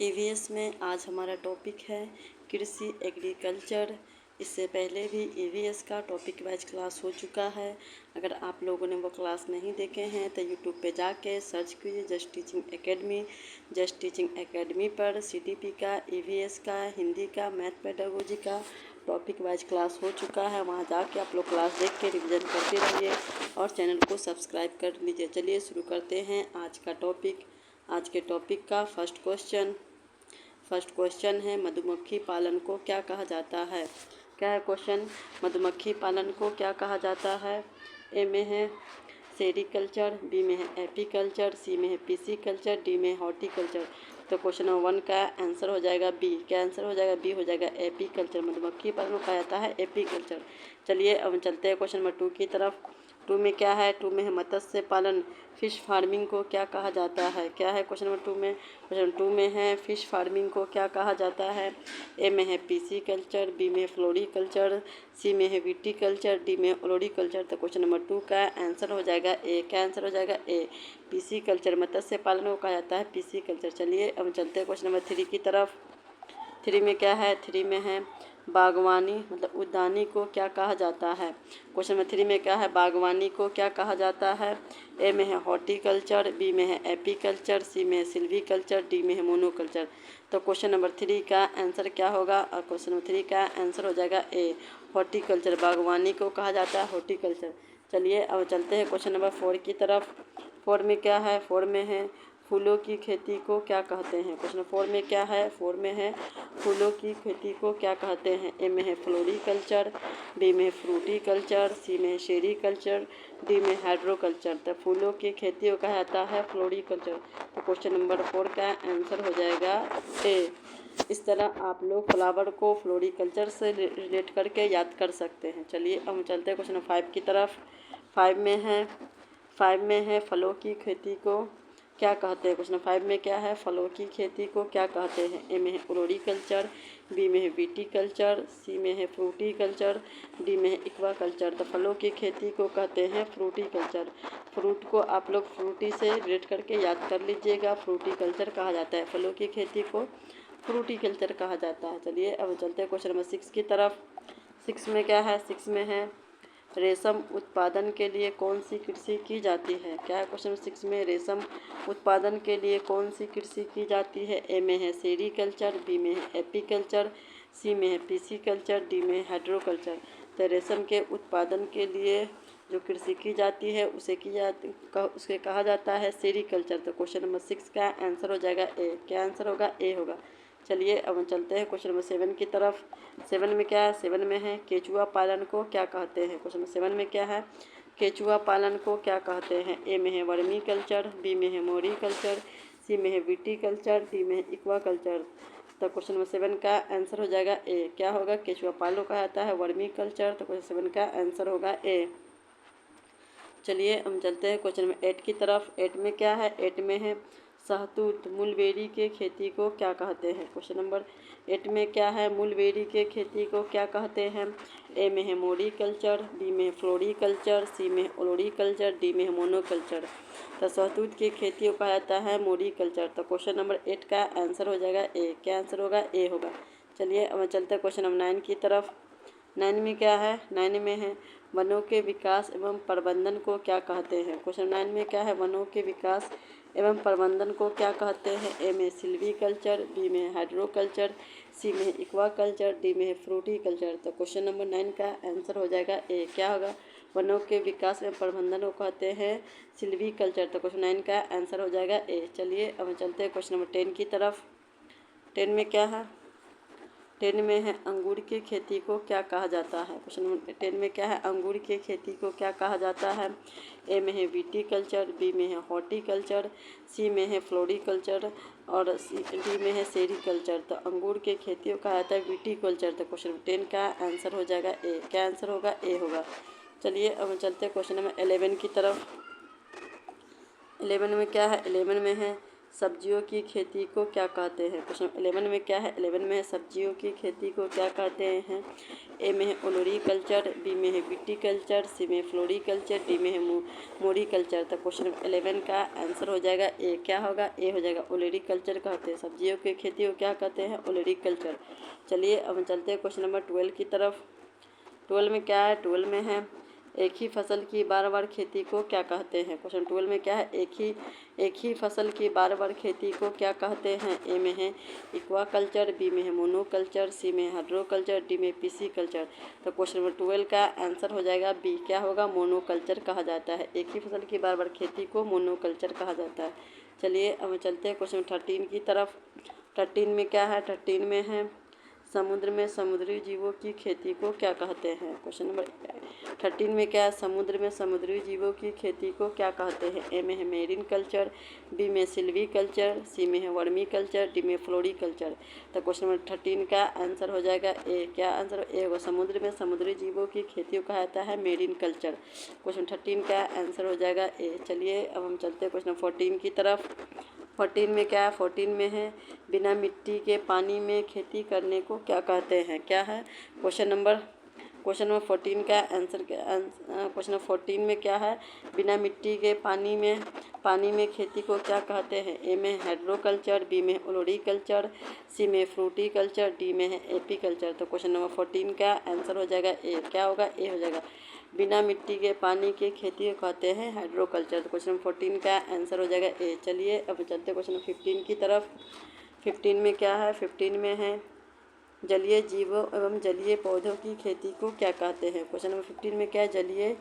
EVS में आज हमारा टॉपिक है कृषि एग्रीकल्चर। इससे पहले भी ईवीएस का टॉपिक वाइज क्लास हो चुका है। अगर आप लोगों ने वो क्लास नहीं देखे हैं तो यूट्यूब पे जाके सर्च कीजिए just teaching academy. Just teaching academy पर सीटीपी का, ईवीएस का, हिंदी का, मैथ पेडागोजी का टॉपिक वाइज क्लास हो चुका है। वहाँ जाके आप लोग क्लास देख के रिविज़न करते रहिए और चैनल को सब्सक्राइब कर लीजिए। चलिए शुरू करते हैं आज का टॉपिक। आज के टॉपिक का फर्स्ट क्वेश्चन है मधुमक्खी पालन को क्या कहा जाता है। क्या है क्वेश्चन? मधुमक्खी पालन को क्या कहा जाता है। ए में है सेरीकल्चर, बी में है एपीकल्चर, सी में है पीसीकल्चर, डी में हॉर्टिकल्चर। तो क्वेश्चन नंबर 1 का आंसर हो जाएगा बी। क्या आंसर हो जाएगा? बी हो जाएगा एपीकल्चर। मधुमक्खी पालन को कहा जाता है एपीकल्चर। चलिए अब चलते हैं क्वेश्चन नंबर 2 की तरफ। 2 में क्या है? 2 में है मत्स्य पालन, फिश फार्मिंग को क्या कहा जाता है। क्या है क्वेश्चन नंबर 2 में? क्वेश्चन 2 में है फिश फार्मिंग को क्या कहा जाता है। ए में है पीसी कल्चर, बी में है फ्लोरीकल्चर, सी में है विटीकल्चर, डी में ओलोरीकल्चर। तो क्वेश्चन नंबर 2 का आंसर हो जाएगा ए। क्या आंसर हो जाएगा? ए, पीसी कल्चर। मत्स्य पालन को कहा जाता है पीसी कल्चर। चलिए अब चलते हैं क्वेश्चन नंबर 3 की तरफ। 3 में क्या है? 3 में है बागवानी मतलब उद्यानी को क्या कहा जाता है। क्वेश्चन नंबर 3 में क्या है? बागवानी को क्या कहा जाता है। ए में है हॉर्टिकल्चर, बी में है एपीकल्चर, सी में है सिल्वीकल्चर, डी में है मोनोकल्चर। तो क्वेश्चन नंबर 3 का आंसर क्या होगा? और क्वेश्चन नंबर 3 का आंसर हो जाएगा ए, हॉर्टिकल्चर। बागवानी को कहा जाता है हॉर्टिकल्चर। चलिए अब चलते हैं क्वेश्चन नंबर 4 की तरफ। 4 में क्या है? 4 में है फूलों की खेती को क्या कहते हैं। क्वेश्चन 4 में क्या है? 4 में है फूलों की खेती को क्या कहते हैं। ए में है फ्लोरीकल्चर, बी में फ्रूटीकल्चर, सी में सेरीकल्चर, डी में हाइड्रोकल्चर। तो फूलों की खेती को कहा जाता है फ्लोरीकल्चर। तो क्वेश्चन नंबर 4 का आंसर हो जाएगा ए। इस तरह आप लोग फ्लावर को फ्लोरीकल्चर से रिलेट करके याद कर सकते हैं। चलिए अब हम चलते हैं क्वेश्चन नंबर 5 की तरफ। 5 में है फलों की खेती को क्या कहते हैं। क्वेश्चन 5 में क्या है? फलों की खेती को क्या कहते हैं। ए में है ओलोरीकल्चर, बी में है विटीकल्चर, सी में है फ्रूटीकल्चर, डी में है एक्वाकल्चर। तो फलों की खेती को कहते हैं फ्रूटीकल्चर। फ्रूट को आप लोग फ्रूटी से रिलेट करके याद कर लीजिएगा। फ्रूटीकल्चर कहा जाता है फलों की खेती को, फ्रूटीकल्चर कहा जाता है। चलिए अब चलते हैं क्वेश्चन नंबर 6 की तरफ। 6 में क्या है? 6 में है रेशम उत्पादन के लिए कौन सी कृषि की जाती है। क्या है क्वेश्चन 6 में? रेशम उत्पादन के लिए कौन सी कृषि की जाती है। ए में है सेरीकल्चर, बी में है एपीकल्चर, सी में है पीसीकल्चर, डी में हाइड्रोकल्चर। तो रेशम के उत्पादन के लिए जो कृषि की जाती है उसे कहा जाता है सेरीकल्चर। तो क्वेश्चन नंबर 6 का आंसर हो जाएगा ए। क्या आंसर होगा? ए होगा। चलिए अब हम चलते हैं क्वेश्चन नंबर 7 की तरफ। 7 में क्या है? 7 में है केचुआ पालन को क्या कहते हैं। क्वेश्चन नंबर 7 में क्या है? केचुआ पालन को क्या कहते हैं। ए में है वर्मी कल्चर, बी में है मोरी कल्चर, सी में है विटीकल्चर, डी में है एक्वाकल्चर। तो क्वेश्चन नंबर 7 का आंसर हो जाएगा ए। क्या होगा? केचुआ पालन कहा जाता है वर्मी कल्चर। तो क्वेश्चन 7 का आंसर होगा ए। चलिए हम चलते हैं क्वेश्चन नंबर 8 की तरफ। 8 में क्या है? 8 में है शहतूत मूलबेरी के खेती को क्या कहते हैं। क्वेश्चन नंबर 8 में क्या है? मूलबेरी के खेती को क्या कहते हैं। ए में है मोरीकल्चर, बी में फ्लोरीकल्चर, सी में ओलोरीकल्चर, डी में है मोनोकल्चर। तो शहतूत की खेती को कहा जाता है मोरीकल्चर। तो क्वेश्चन नंबर 8 का आंसर हो जाएगा ए। क्या आंसर होगा? ए होगा। चलिए अब चलते हैं क्वेश्चन नंबर 9 की तरफ। 9 में क्या है? 9 में है वनों के विकास एवं प्रबंधन को क्या कहते हैं। क्वेश्चन 9 में क्या है? वनों के विकास एवं प्रबंधन को क्या कहते हैं। ए में सिल्वीकल्चर, बी में हाइड्रोकल्चर, सी में एक्वाकल्चर, डी में फ्रूटीकल्चर। तो क्वेश्चन नंबर 9 का आंसर हो जाएगा ए। क्या होगा? वनों के विकास एवं प्रबंधन को कहते हैं सिल्वीकल्चर। तो क्वेश्चन 9 का आंसर हो जाएगा ए। चलिए अब चलते हैं क्वेश्चन नंबर 10 की तरफ। 10 में क्या है? 10 में है अंगूर की खेती को क्या कहा जाता है। क्वेश्चन नंबर 10 में क्या है? अंगूर की खेती को क्या कहा जाता है। ए में है विटीकल्चर, बी में है हॉर्टिकल्चर, सी में है फ्लोरीकल्चर और डी में है सेरीकल्चर। तो अंगूर की खेती को कहा जाता है विटीकल्चर। तो क्वेश्चन नंबर 10 का आंसर हो जाएगा ए। क्या आंसर होगा? ए होगा। चलिए अब चलते हैं क्वेश्चन नंबर 11 की तरफ। 11 में क्या है? 11 में है सब्जियों की खेती को क्या कहते हैं? क्वेश्चन 11 में क्या है? 11 में है सब्जियों की खेती को क्या कहते हैं? ए में है ओलोरीकल्चर, बी में है विटीकल्चर, सी में है फ्लोरीकल्चर, डी में है मोरीकल्चर। तो क्वेश्चन 11 का आंसर हो जाएगा ए। क्या होगा? ए हो जाएगा। ओलोरीकल्चर कहते हैं सब्जियों की खेती को क्या कहते हैं? ओलोरीकल्चर। चलिए अब चलते हैं क्वेश्चन नंबर 12 की तरफ। 12 में क्या है? 12 में है एक ही फसल की बार बार खेती को क्या कहते हैं? क्वेश्चन 12 में क्या है? एक ही फसल की बार बार खेती को क्या कहते हैं? ए में है एक्वाकल्चर, बी में है मोनोकल्चर, सी में है हाइड्रोकल्चर, डी में पीसीकल्चर। तो क्वेश्चन नंबर 12 का आंसर हो जाएगा बी। क्या होगा? मोनोकल्चर कहा जाता है। एक ही फसल की बार बार खेती को मोनोकल्चर कहा जाता है। चलिए अब चलते हैं क्वेश्चन 13 की तरफ। 13 में क्या है? 13 में है समुद्र में समुद्री जीवों की खेती को क्या कहते हैं? क्वेश्चन नंबर 13 में क्या है? समुद्र में समुद्री जीवों की खेती को क्या कहते हैं? ए में है मेरीन कल्चर, बी में सिल्वी कल्चर, सी में है वर्मी कल्चर, डी में फ्लोरी कल्चर। तो क्वेश्चन नंबर 13 का आंसर हो जाएगा ए। क्या आंसर? ए होगा। समुद्र में समुद्री जीवों की खेती को कहा जाता है मेरीन कल्चर। क्वेश्चन 13 का आंसर हो जाएगा ए। चलिए अब हम चलते हैं क्वेश्चन 14 की तरफ। 14 में क्या है? 14 में है बिना मिट्टी के पानी में खेती करने को क्या कहते हैं? क्या है? क्वेश्चन नंबर 14 का आंसर क्वेश्चन नंबर 14 में क्या है? बिना मिट्टी के पानी में खेती को क्या कहते हैं? ए में हाइड्रोकल्चर, बी में ओलोरीकल्चर, सी में फ्रूटीकल्चर, डी में है एपीकल्चर। तो क्वेश्चन नंबर 14 का आंसर हो जाएगा ए। क्या होगा? ए हो जाएगा। बिना मिट्टी के पानी की खेती को कहते हैं हाइड्रोकल्चर। तो क्वेश्चन 14 का आंसर हो जाएगा ए। चलिए अब चलते हैं क्वेश्चन 15 की तरफ। 15 में क्या है? 15 में है जलीय जीवों एवं जलीय पौधों की खेती को क्या कहते हैं? क्वेश्चन नंबर 15 में क्या है? जलीय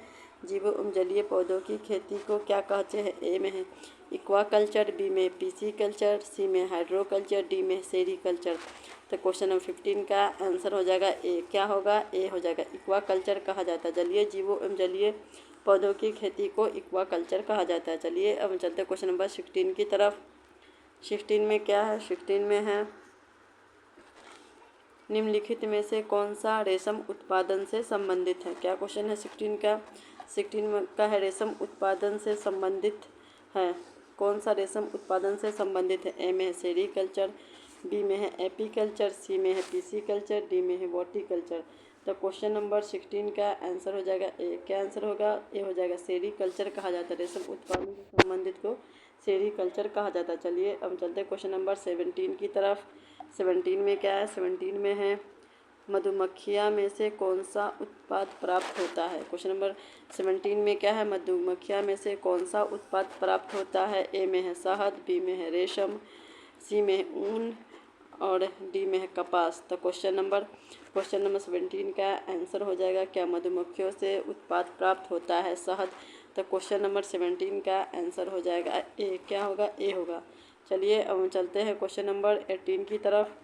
जीवों एवं जलीय पौधों की खेती को क्या कहते हैं? ए में है एक्वाकल्चर, बी में पीसीकल्चर, सी में हाइड्रोकल्चर, डी में सेरीकल्चर। तो क्वेश्चन नंबर 15 का आंसर हो जाएगा ए। क्या होगा? ए हो जाएगा। एक्वाकल्चर कहा जाता है जलीय जीवों एवं जलीय पौधों की खेती को एक्वाकल्चर कहा जाता है। चलिए अब चलते हैं क्वेश्चन नंबर 16 की तरफ। 16 में क्या है? 16 में है निम्नलिखित में से कौन सा रेशम उत्पादन से संबंधित है? क्या क्वेश्चन है 16 का? 16 में का है रेशम उत्पादन से संबंधित है। कौन सा रेशम उत्पादन से संबंधित है? ए में है सेरीकल्चर, बी में है एपीकल्चर, सी में है पीसीकल्चर, डी में है वॉटिकल्चर। तो क्वेश्चन नंबर 16 का आंसर हो जाएगा ए। क्या आंसर होगा? ए हो जाएगा। सेरीकल्चर कहा जाता है रेशम उत्पादन से संबंधित को सेरीकल्चर कहा जाता है। चलिए अब चलते हैं क्वेश्चन नंबर 17 की तरफ। 17 में क्या है? 17 में है मधुमक्खियाँ में से कौन सा उत्पाद प्राप्त होता है? क्वेश्चन नंबर 17 में क्या है? मधुमक्खियाँ में से कौन सा उत्पाद प्राप्त होता है? ए में है शहद, बी में है रेशम, सी में है ऊन और डी में है कपास। तो क्वेश्चन नंबर 17 का आंसर हो जाएगा क्या? मधुमक्खियों से उत्पाद प्राप्त होता है शहद। तो क्वेश्चन नंबर 17 का आंसर हो जाएगा ए। क्या होगा? ए होगा। चलिए अब हम चलते हैं क्वेश्चन नंबर 18 की तरफ।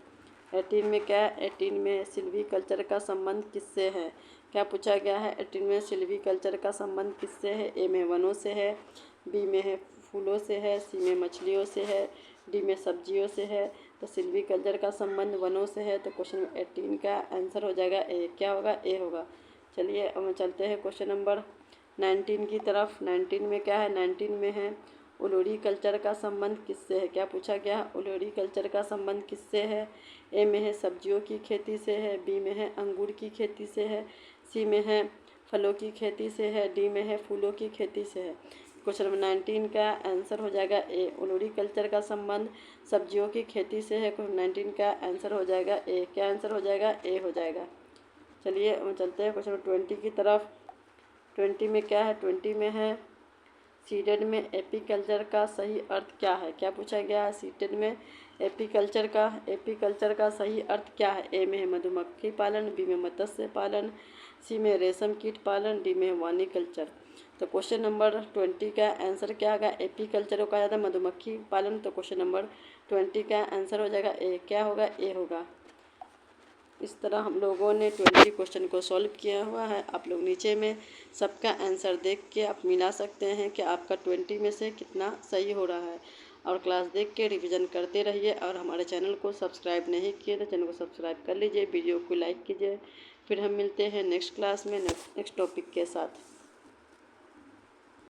18 में क्या है? 18 में सिल्वीकल्चर का संबंध किससे है? क्या पूछा गया है? 18 में सिल्वीकल्चर का संबंध किससे है? ए में वनों से है, बी में है फूलों से है, सी में मछलियों से है, डी में सब्जियों से है। तो सिल्वीकल्चर का संबंध वनों से है। तो क्वेश्चन 18 का आंसर हो जाएगा ए। क्या होगा? ए होगा। चलिए अब हम चलते हैं क्वेश्चन नंबर 19 की तरफ। 19 में क्या है? 19 में है ओलोरीकल्चर का संबंध किससे है? क्या पूछा गया है? ओलोरीकल्चर का संबंध किससे है? ए में है सब्जियों की खेती से है, बी में है अंगूर की खेती से है, सी में है फलों की खेती से है, डी में है फूलों की खेती से है। क्वेश्चन नंबर 19 का आंसर हो जाएगा ए। ओलोरीकल्चर का संबंध सब्जियों की खेती से है। क्वेश्चन 19 का आंसर हो जाएगा ए। क्या आंसर हो जाएगा? ए हो जाएगा। चलिए हम चलते हैं क्वेश्चन नंबर 20 की तरफ। 20 में क्या है? 20 में है सीडेड में एपीकल्चर का सही अर्थ क्या है? क्या पूछा गया है? सीडेड में एपीकल्चर का सही अर्थ क्या है? ए में है मधुमक्खी पालन, बी में मत्स्य पालन, सी में रेशम कीट पालन, डी में वानिकल्चर। तो क्वेश्चन नंबर 20 का आंसर क्या होगा? एपीकल्चर को कहा जाता है मधुमक्खी पालन। तो क्वेश्चन नंबर 20 का आंसर हो जाएगा ए। क्या होगा? ए होगा। इस तरह हम लोगों ने 20 क्वेश्चन को सॉल्व किया हुआ है। आप लोग नीचे में सबका आंसर देख के आप मिला सकते हैं कि आपका 20 में से कितना सही हो रहा है। और क्लास देख के रिवीजन करते रहिए। और हमारे चैनल को सब्सक्राइब नहीं किए तो चैनल को सब्सक्राइब कर लीजिए, वीडियो को लाइक कीजिए। फिर हम मिलते हैं नेक्स्ट क्लास में नेक्स्ट टॉपिक के साथ।